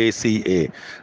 ACA,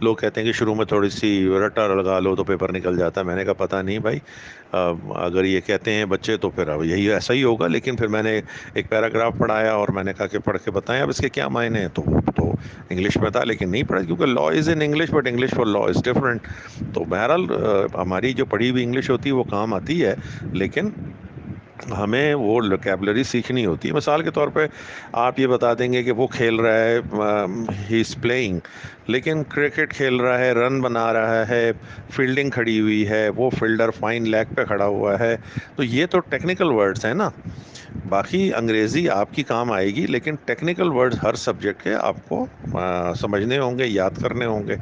لوگ کہتے ہیں کہ شروع میں تھوڑی سی رٹا لگا لو تو پیپر نکل جاتا ہے. میں نے کہا پتہ نہیں بھائی, اگر یہ کہتے ہیں بچے تو پھر اب یہی ایسا ہی ہوگا. لیکن پھر میں نے ایک پیراگراف پڑھایا اور میں نے کہا کہ پڑھ کے بتائیں اب اس کے کیا معنی ہیں. تو انگلش میں تھا لیکن نہیں پڑھا, کیونکہ law is in English but English for law is different. تو بہرحال ہماری جو پڑھی ہوئی انگلش ہوتی ہے وہ کام آتی ہے, لیکن ہمیں وہ ووکیبلری سیکھنی ہوتی ہے. مثال کے طور پہ آپ یہ بتا دیں گے کہ وہ کھیل رہا ہے, ہی از پلینگ, لیکن کرکٹ کھیل رہا ہے, رن بنا رہا ہے, فیلڈنگ کھڑی ہوئی ہے, وہ فیلڈر فائن لیگ پہ کھڑا ہوا ہے. تو یہ تو ٹیکنیکل ورڈز ہیں نا. باقی انگریزی آپ کی کام آئے گی, لیکن ٹیکنیکل ورڈز ہر سبجیکٹ کے آپ کو سمجھنے ہوں گے, یاد کرنے ہوں گے.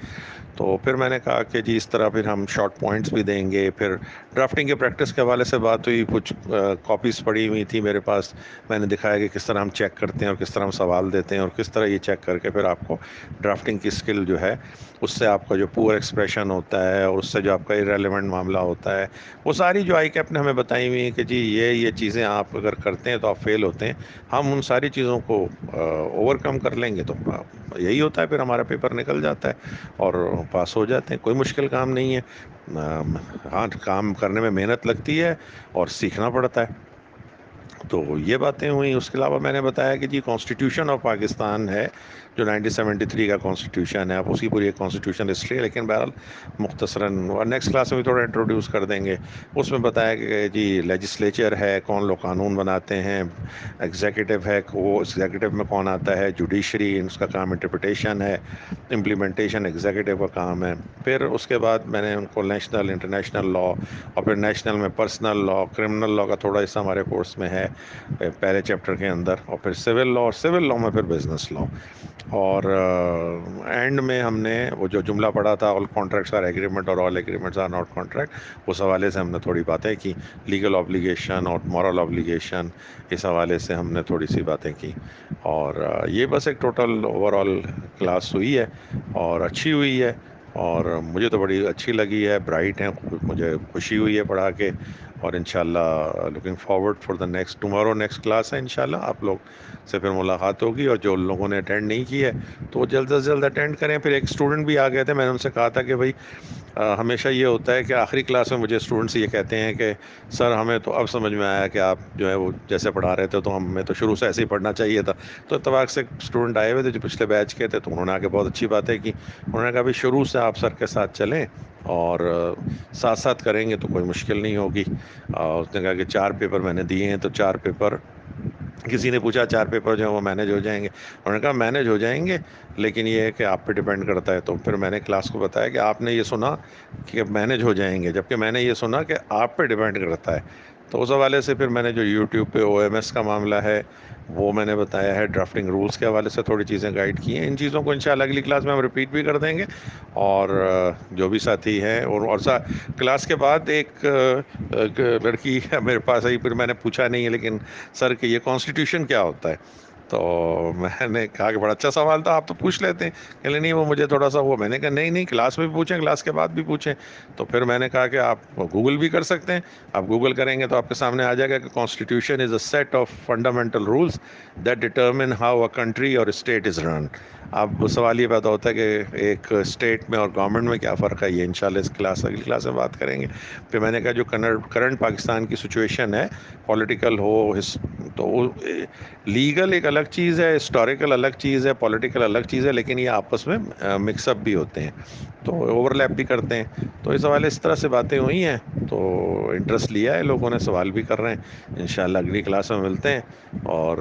تو پھر میں نے کہا کہ جی اس طرح پھر ہم شارٹ پوائنٹس بھی دیں گے. پھر ڈرافٹنگ کے پریکٹس کے حوالے سے بات ہوئی, کچھ کاپیز پڑی ہوئی تھی میرے پاس, میں نے دکھایا کہ کس طرح ہم چیک کرتے ہیں اور کس طرح ہم سوال دیتے ہیں اور کس طرح یہ چیک کر کے پھر آپ کو ڈرافٹنگ کی اسکل جو ہے اس سے آپ کا جو پور ایکسپریشن ہوتا ہے اور اس سے جو آپ کا ریلیونٹ معاملہ ہوتا ہے, وہ ساری جو آئی کیپ نے ہمیں بتائی ہوئی ہیں کہ جی یہ چیزیں آپ اگر کرتے ہیں تو آپ فیل ہوتے ہیں. ہم ان ساری چیزوں کو اوور کم کر لیں گے تو یہی ہوتا ہے, پھر ہمارا پیپر نکل جاتا ہے اور پاس ہو جاتے ہیں. کوئی مشکل کام نہیں ہے. ہاں, کام کرنے میں محنت لگتی ہے اور سیکھنا پڑتا ہے. تو یہ باتیں ہوئیں. اس کے علاوہ میں نے بتایا کہ جی کانسٹیٹیوشن آف پاکستان ہے جو 1973 کا کانسٹیٹیوشن ہے, آپ اسی پوری ایک کانسٹیٹیوشن ہسٹری ہے, لیکن بہرحال مختصراً اور نیکسٹ کلاس میں بھی تھوڑا انٹروڈیوس کر دیں گے. اس میں بتایا کہ جی لیجسلیچر ہے, کون لوگ قانون بناتے ہیں, ایگزیکٹو ہے, وہ ایگزیکٹو میں کون آتا ہے, جوڈیشری اس کا کام انٹرپریٹیشن ہے, امپلیمنٹیشن ایگزیکٹو کا کام ہے. پھر اس کے بعد میں نے ان کو نیشنل انٹرنیشنل لا اور پھر نیشنل میں پرسنل لا, کرمنل لا کا تھوڑا حصہ ہمارے کورس میں ہے پہلے چیپٹر کے اندر, اور پھر سول لا, اور سول لا میں پھر بزنس لا. اور اینڈ میں ہم نے وہ جو جملہ پڑھا تھا, آل کانٹریکٹس آر ایگریمنٹ اور آل ایگریمنٹس آر ناٹ کانٹریکٹ, اس حوالے سے ہم نے تھوڑی باتیں کی. لیگل آبلیگیشن اور مورل آبلیگیشن, اس حوالے سے ہم نے تھوڑی سی باتیں کی. اور یہ بس ایک ٹوٹل اوور آل کلاس ہوئی ہے اور اچھی ہوئی ہے, اور مجھے تو بڑی اچھی لگی ہے, برائٹ ہیں, مجھے خوشی ہوئی ہے پڑھا کے. اور انشاءاللہ looking forward for the next tomorrow next class ہے انشاءاللہ. آپ لوگ سے پھر ملاقات ہوگی, اور جو لوگوں نے اٹینڈ نہیں کی ہے تو وہ جلد از جلد اٹینڈ کریں. پھر ایک اسٹوڈنٹ بھی آ گئے تھے, میں نے ان سے کہا تھا کہ بھائی ہمیشہ یہ ہوتا ہے کہ آخری کلاس میں مجھے اسٹوڈنٹس یہ کہتے ہیں کہ سر ہمیں تو اب سمجھ میں آیا کہ آپ جو ہے وہ جیسے پڑھا رہے تھے تو ہمیں تو شروع سے ایسے ہی پڑھنا چاہیے تھا. تو اتفاق سے اسٹوڈنٹ آئے ہوئے تھے جو پچھلے بیچ کے تھے, تو انہوں نے آ کے بہت اچھی باتیں کی. انہوں نے کہا بھی شروع سے آپ سر کے ساتھ چلیں اور ساتھ ساتھ کریں گے تو کوئی مشکل نہیں ہوگی. اس نے کہا کہ 4 پیپر میں نے دیے ہیں, تو 4 پیپر, کسی نے پوچھا 4 پیپر جو ہیں وہ مینیج ہو جائیں گے. انہوں نے کہا مینیج ہو جائیں گے, لیکن یہ ہے کہ آپ پہ ڈیپینڈ کرتا ہے. تو پھر میں نے کلاس کو بتایا کہ آپ نے یہ سنا کہ مینیج ہو جائیں گے, جبکہ میں نے یہ سنا کہ آپ پہ ڈیپینڈ کرتا ہے. تو اس حوالے سے پھر میں نے جو یوٹیوب پہ او ایم ایس کا معاملہ ہے وہ میں نے بتایا ہے, ڈرافٹنگ رولز کے حوالے سے تھوڑی چیزیں گائڈ کی ہیں. ان چیزوں کو انشاءاللہ اگلی کلاس میں ہم رپیٹ بھی کر دیں گے. اور جو بھی ساتھی ہیں, اور کلاس کے بعد ایک لڑکی میرے پاس آئی, پھر میں نے پوچھا نہیں ہے لیکن سر کہ یہ کانسٹیٹیوشن کیا ہوتا ہے. تو میں نے کہا کہ بڑا اچھا سوال تھا, آپ تو پوچھ لیتے ہیں. کہ نہیں وہ مجھے تھوڑا سا وہ, میں نے کہا نہیں کلاس میں بھی پوچھیں, کلاس کے بعد بھی پوچھیں. تو پھر میں نے کہا کہ آپ گوگل بھی کر سکتے ہیں. آپ گوگل کریں گے تو آپ کے سامنے آ جائے گا کہ constitution is a set of fundamental rules that determine how a country or state is run. اب سوال یہ پیدا ہوتا ہے کہ ایک اسٹیٹ میں اور گورنمنٹ میں کیا فرق ہے. یہ انشاءاللہ اس کلاس اگلی کلاس میں بات کریں گے. پھر میں نے کہا جو کرنٹ پاکستان کی سچویشن ہے, پولیٹیکل ہو تو لیگل ایک الگ چیز ہے, ہسٹوریکل الگ چیز ہے, پولیٹیکل الگ چیز ہے, لیکن یہ آپس میں مکس اپ بھی ہوتے ہیں, تو اوور لیپ بھی کرتے ہیں. تو اس حوالے اس طرح سے باتیں ہوئی ہیں, تو انٹرسٹ لیا ہے لوگوں نے, سوال بھی کر رہے ہیں. انشاءاللہ اگلی کلاس میں ملتے ہیں, اور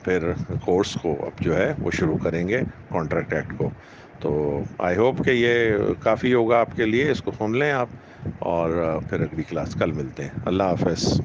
پھر کورس کو اب جو ہے وہ شروع کریں گے, کانٹریکٹ ایکٹ کو. تو آئی ہوپ کہ یہ کافی ہوگا آپ کے لیے, اس کو سن لیں آپ, اور پھر اگلی کلاس کل ملتے ہیں. اللہ حافظ.